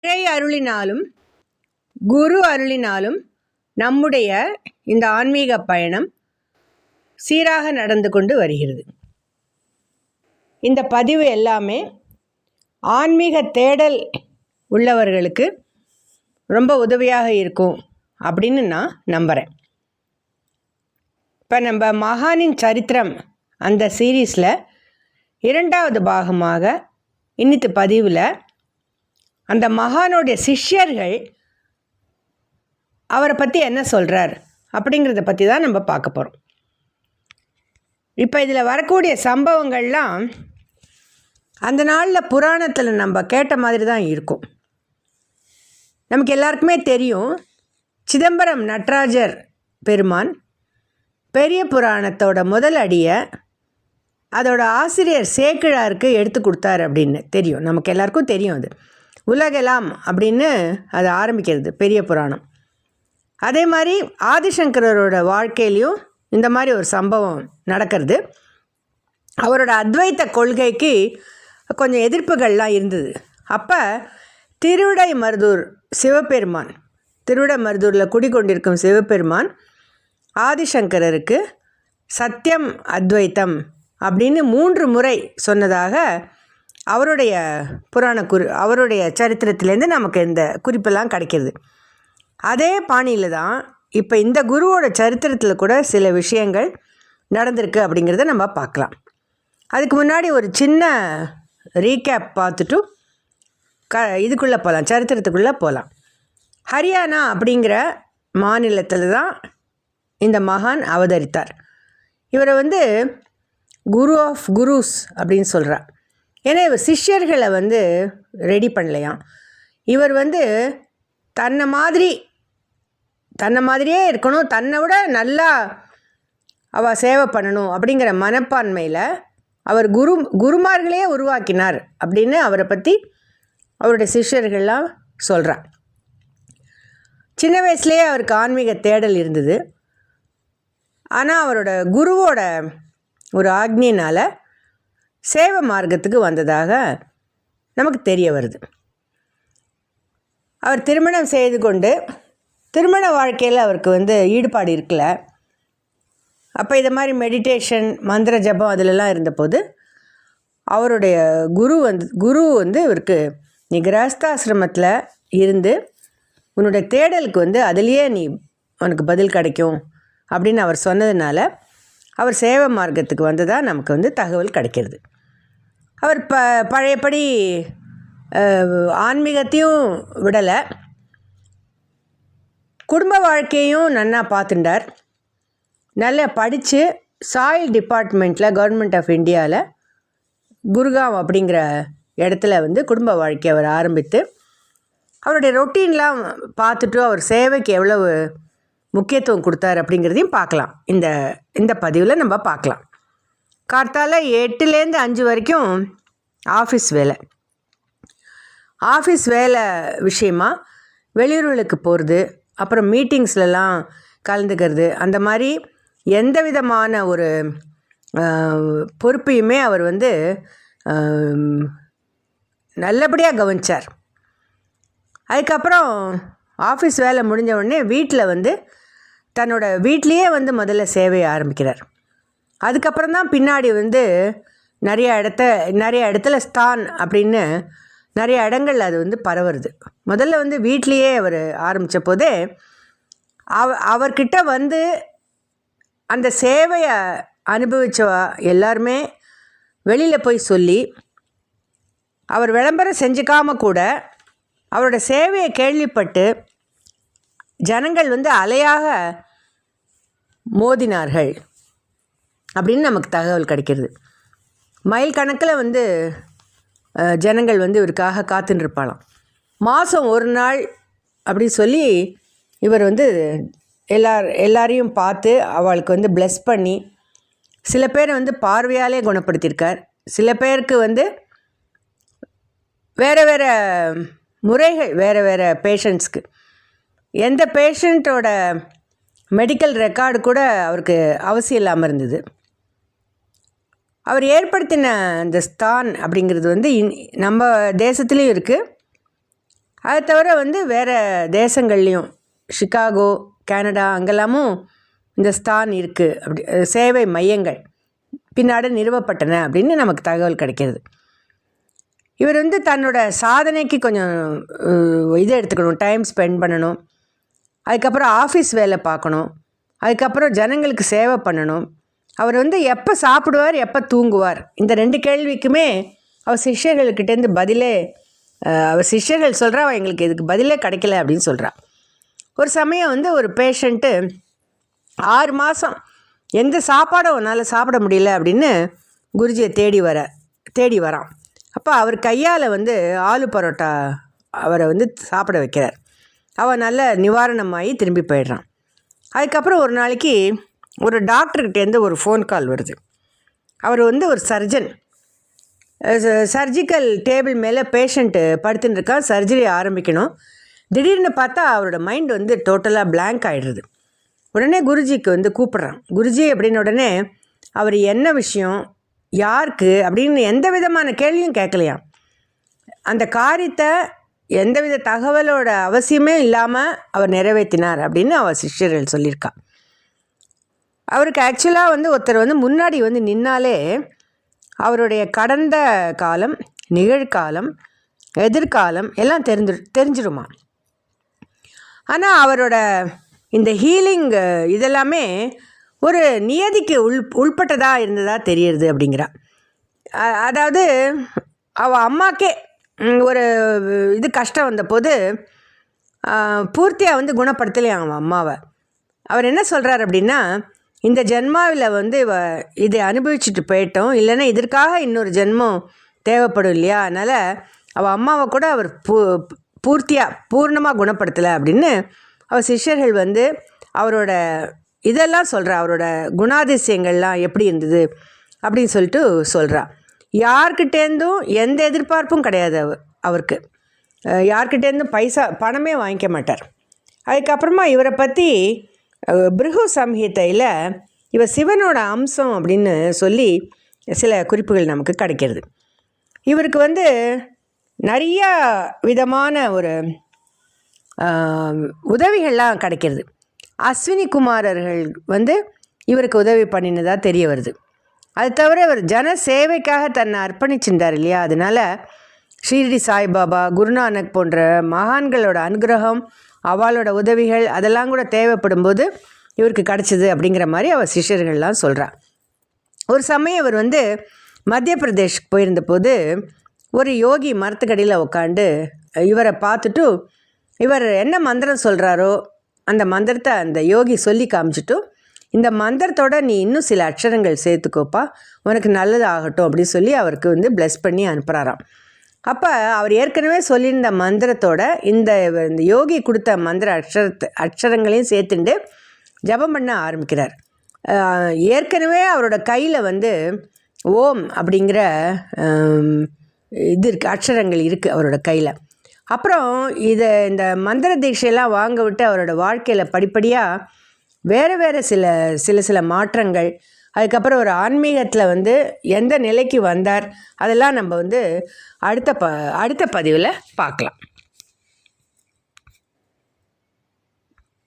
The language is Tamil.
இறை அருளினாலும் குரு அருளினாலும் நம்முடைய இந்த ஆன்மீக பயணம் சீராக நடந்து கொண்டு வருகிறது. இந்த பதிவு எல்லாமே ஆன்மீக தேடல் உள்ளவர்களுக்கு ரொம்ப உதவியாக இருக்கும் அப்படின்னு நான் நம்புகிறேன். இப்போ நம்ம மகானின் சரித்திரம் அந்த சீரீஸில் 2வது பாகமாக இன்னித்து பதிவில் அந்த மகானுடைய சிஷ்யர்கள் அவரை பற்றி என்ன சொல்கிறார் அப்படிங்கிறத பற்றி தான் நம்ம பார்க்க போகிறோம். இப்போ இதில் வரக்கூடிய சம்பவங்கள்லாம் அந்த நாளில் புராணத்தில் நம்ம கேட்ட மாதிரி தான் இருக்கும். நமக்கு எல்லாருக்குமே தெரியும், சிதம்பரம் நடராஜர் பெருமான் பெரிய புராணத்தோட முதல் அடியை அதோட ஆசிரியர் சேக்கிழாருக்கு எடுத்து கொடுத்தார் அப்படின்னு தெரியும். நமக்கு எல்லாருக்கும் தெரியும். அது உலகெல்லாம் அப்படின்னு அது ஆரம்பிக்கிறது பெரிய புராணம். அதே மாதிரி ஆதிசங்கரோட வாழ்க்கையிலையும் இந்த மாதிரி ஒரு சம்பவம் நடக்கிறது. அவரோட அத்வைத்த கொள்கைக்கு கொஞ்சம் எதிர்ப்புகள்லாம் இருந்தது. அப்போ திருவிடைமருதூர் சிவபெருமான், திருவிடைமருதூரில் குடிக்கொண்டிருக்கும் சிவபெருமான் ஆதிசங்கரருக்கு சத்தியம் அத்வைத்தம் அப்படின்னு 3 முறை சொன்னதாக அவருடைய அவருடைய சரித்திரத்திலேருந்து நமக்கு இந்த குறிப்பெல்லாம் கிடைக்கிது. அதே பாணியில் தான் இப்போ இந்த குருவோட சரித்திரத்தில் கூட சில விஷயங்கள் நடந்திருக்கு அப்படிங்கிறத நம்ம பார்க்கலாம். அதுக்கு முன்னாடி ஒரு சின்ன ரீகேப் பார்த்துட்டு இதுக்குள்ளே போகலாம், சரித்திரத்துக்குள்ளே போகலாம். ஹரியானா அப்படிங்கிற மாநிலத்தில் தான் இந்த மகான் அவதரித்தார். இவரை குரு ஆஃப் குருஸ் அப்படின்னு சொல்கிறார். ஏன்னா இவர் சிஷ்யர்களை ரெடி பண்ணலையாம். இவர் தன்னை மாதிரியே இருக்கணும், தன்னை விட நல்லா அவள் சேவை பண்ணணும் அப்படிங்கிற மனப்பான்மையில் அவர் குருமார்களே உருவாக்கினார் அப்படின்னு அவரை பற்றி அவருடைய சிஷ்யர்கள்லாம் சொல்கிறார். சின்ன வயசுலேயே அவருக்கு ஆன்மீக தேடல் இருந்தது. ஆனால் அவரோட குருவோட ஒரு ஆக்னியினால் சேவை மார்க்கத்துக்கு வந்ததாக நமக்கு தெரிய வருது. அவர் திருமணம் செய்து கொண்டு திருமண வாழ்க்கையில் அவருக்கு ஈடுபாடு இருக்கல. அப்போ இதை மாதிரி மெடிடேஷன், மந்திர ஜபம் அதிலெல்லாம் இருந்தபோது அவருடைய குரு இவருக்கு நீ கிரகஸ்தாசிரமத்தில் இருந்து உன்னுடைய தேடலுக்கு அதுலேயே உனக்கு பதில் கிடைக்கும் அப்படின்னு அவர் சொன்னதுனால அவர் சேவை மார்க்கத்துக்கு வந்ததாக நமக்கு தகவல் கிடைக்கிறது. அவர் பழையபடி ஆன்மீகத்தையும் விடலை, குடும்ப வாழ்க்கையும் நன்னா பார்த்துட்டார். நல்லா படித்து சாயில் டிபார்ட்மெண்ட்டில் கவர்மெண்ட் ஆஃப் இந்தியாவில் குர்காவ் அப்படிங்கிற இடத்துல குடும்ப வாழ்க்கை அவர் ஆரம்பித்து அவருடைய ரொட்டீன்லாம் பார்த்துட்டு அவர் சேவைக்கு எவ்வளவு முக்கியத்துவம் கொடுத்தார் அப்படிங்கிறதையும் பார்க்கலாம். இந்த பதிவில் நம்ம பார்க்கலாம். கார்த்தால 8லேருந்து 5 வரைக்கும் ஆஃபீஸ் வேலை விஷயமா வெளியூர்களுக்கு போகிறது, அப்புறம் மீட்டிங்ஸ்லலாம் கலந்துக்கிறது, அந்த மாதிரி எந்த விதமான ஒரு பொறுப்பையுமே அவர் நல்லபடியாக கவனித்தார். அதுக்கப்புறம் ஆஃபீஸ் வேலை முடிஞ்ச உடனே வீட்டில் தன்னோட வீட்லேயே முதல்ல சேவையை ஆரம்பிக்கிறார். அதுக்கப்புறம் தான் பின்னாடி நிறைய இடத்துல ஸ்தான் அப்படின்னு நிறைய இடங்கள் அது பரவுறது. முதல்ல வீட்லேயே அவர் ஆரம்பித்த போதே அவர்கிட்ட அந்த சேவையை அனுபவித்த எல்லாருமே வெளியில் போய் சொல்லி அவர் விளம்பரம் செஞ்சுக்காமல் கூட அவரோட சேவையை கேள்விப்பட்டு ஜனங்கள் அலையாக மோதினார்கள் அப்படின்னு நமக்கு தகவல் கிடைக்கிறது. மைல் கணக்கில் ஜனங்கள் இவருக்காக காத்துருப்பாளாம். மாதம் ஒரு நாள் அப்படி சொல்லி இவர் எல்லாரையும் பார்த்து அவளுக்கு ப்ளெஸ் பண்ணி சில பேரை பார்வையாலே குணப்படுத்தியிருக்கார். சில பேருக்கு வேறு வேறு முறைகள், வேறு பேஷண்ட்ஸ்க்கு எந்த பேஷண்ட்டோட மெடிக்கல் ரெக்கார்டு கூட அவருக்கு அவசியம் இல்லாமல் இருந்தது. அவர் ஏற்படுத்தின அந்த ஸ்தான் அப்படிங்கிறது நம்ம தேசத்துலேயும் இருக்குது, அதை தவிர வந்து வேறு தேசங்கள்லேயும் சிகாகோ, கனடா அங்கெல்லாமும் இந்த ஸ்தான் இருக்குது, அப்படி சேவை மையங்கள் பின்னாடி நிறுவப்பட்டன அப்படின்னு நமக்கு தகவல் கிடைக்கிறது. இவர் வந்து தன்னோட சாதனைக்கு கொஞ்சம் இது எடுத்துக்கணும், டைம் ஸ்பெண்ட் பண்ணணும். அதுக்கப்புறம் ஆஃபீஸ் வேலை பார்க்கணும். அதுக்கப்புறம் ஜனங்களுக்கு சேவை பண்ணணும். அவர் வந்து எப்போ சாப்பிடுவார், எப்போ தூங்குவார், இந்த 2 கேள்விக்குமே அவர் சிஷ்யர்கள்கிட்டேருந்து பதிலே அவர் சிஷ்யர்கள் சொல்கிறா, எங்களுக்கு இதுக்கு பதிலே கிடைக்கல அப்படின்னு சொல்கிறா. ஒரு சமயம் வந்து ஒரு பேஷண்ட்டு 6 மாதம் எந்த சாப்பாடும் அவனால் சாப்பிட முடியல அப்படின்னு குருஜியை தேடி வரான். அப்போ அவர் கையால் வந்து ஆலு பரோட்டா அவரை வந்து சாப்பிட வைக்கிறார். அவன் நல்ல நிவாரணமாகி திரும்பி போயிடுறான். அதுக்கப்புறம் ஒரு நாளைக்கு ஒரு டாக்டர்கிட்டேருந்து ஒரு ஃபோன் கால் வருது. அவர் வந்து ஒரு சர்ஜன், சர்ஜிக்கல் டேபிள் மேலே பேஷண்ட்டு படுத்துன்னு இருக்கான், சர்ஜரி ஆரம்பிக்கணும். திடீர்னு பார்த்தா அவரோட மைண்ட் வந்து டோட்டலாக பிளாங்க் ஆகிடுறது. உடனே குருஜிக்கு வந்து கூப்பிட்றான். குருஜி அப்படின்னு உடனே அவர் என்ன விஷயம், யாருக்கு அப்படின்னு எந்த விதமான கேள்வியும் கேட்கலையாம். அந்த காரியத்தை எந்தவித தகவலோட அவசியமே இல்லாமல் அவர் நிறைவேற்றினார் அப்படின்னு அவர் சிஷ்யர்கள் சொல்லியிருக்கா. அவருக்கு ஆக்சுவலாக வந்து ஒருத்தர் வந்து முன்னாடி வந்து நின்னாலே அவருடைய கடந்த காலம், நிகழ்காலம், எதிர்காலம் எல்லாம் தெரிஞ்சிருமா. ஆனால் அவரோட இந்த ஹீலிங் இதெல்லாமே ஒரு நியதிக்கு உள்பட்டதாக இருந்ததாக தெரியுது அப்படிங்கிறா. அதாவது அவள் அம்மாக்கே ஒரு இது கஷ்டம் வந்தபோது பூர்த்தியாக வந்து குணப்படுத்தலையாம் அவன் அம்மாவை. அவர் என்ன சொல்கிறார் அப்படின்னா, இந்த ஜென்மாவில் வந்து இதை அனுபவிச்சுட்டு போயிட்டோம், இல்லைன்னா இதற்காக இன்னொரு ஜென்மம் தேவைப்படும் இல்லையா, அதனால் அவள் அம்மாவை கூட அவர் பூர்ணமாக குணப்படுத்தலை அப்படின்னு அவர் சிஷ்யர்கள் வந்து அவரோட இதெல்லாம் சொல்கிறா. அவரோட குணாதிசயங்கள்லாம் எப்படி இருந்தது அப்படின்னு சொல்லிட்டு சொல்கிறா. யார்கிட்டேருந்தும் எந்த எதிர்பார்ப்பும் கிடையாது அவருக்கு. யார்கிட்டேருந்தும் பணமே வாங்கிக்க மாட்டார். அதுக்கப்புறமா இவரை பற்றி பிருகு சம்ஹிதையில் இவர் சிவனோட அம்சம் அப்படின்னு சொல்லி சில குறிப்புகள் நமக்கு கிடைக்கிறது. இவருக்கு வந்து நிறையா விதமான ஒரு உதவிகள்லாம் கிடைக்கிறது. அஸ்வினி குமாரர்கள் வந்து இவருக்கு உதவி பண்ணினதாக தெரிய வருது. அது தவிர இவர் ஜன சேவைக்காக தன்னை அர்ப்பணிச்சிருந்தார் இல்லையா, அதனால் ஷீரடி சாய்பாபா, குருநானக் போன்ற மகான்களோட அனுகிரகம், அவளோட உதவிகள் அதெல்லாம் கூட தேவைப்படும் போது இவருக்கு கிடச்சிது அப்படிங்கிற மாதிரி அவர் சிஷ்யர்கள்லாம் சொல்கிறார். ஒரு சமயம் இவர் வந்து மத்திய பிரதேஷ்க்கு போயிருந்த போது ஒரு யோகி மரத்துக்கடியில் உட்காந்து இவரை பார்த்துட்டு இவர் என்ன மந்திரம் சொல்கிறாரோ அந்த மந்திரத்தை அந்த யோகி சொல்லி காமிச்சிட்டு, இந்த மந்திரத்தோட நீ இன்னும் சில அக்ஷரங்கள் சேர்த்துக்கோப்பா, உனக்கு நல்லது ஆகட்டும் அப்படின்னு சொல்லி அவருக்கு வந்து ப்ளஸ் பண்ணி அனுப்புகிறாராம். அப்போ அவர் ஏற்கனவே சொல்லியிருந்த மந்திரத்தோட இந்த யோகி கொடுத்த மந்திர அக்ஷரங்களையும் சேர்த்துண்டு ஜபம் பண்ண ஆரம்பிக்கிறார். ஏற்கனவே அவரோட கையில் வந்து ஓம் அப்படிங்கிற இது இருக்குது, அக்ஷரங்கள் இருக்குது அவரோட கையில். அப்புறம் இந்த மந்திர தீட்சையெல்லாம் வாங்க விட்டு அவரோட வாழ்க்கையில் படிப்படியாக வேறு சில மாற்றங்கள், அதுக்கப்புறம் ஒரு ஆன்மீகத்தில் வந்து எந்த நிலைக்கு வந்தார் அதெல்லாம் நம்ம வந்து அடுத்த பதிவில் பார்க்கலாம்.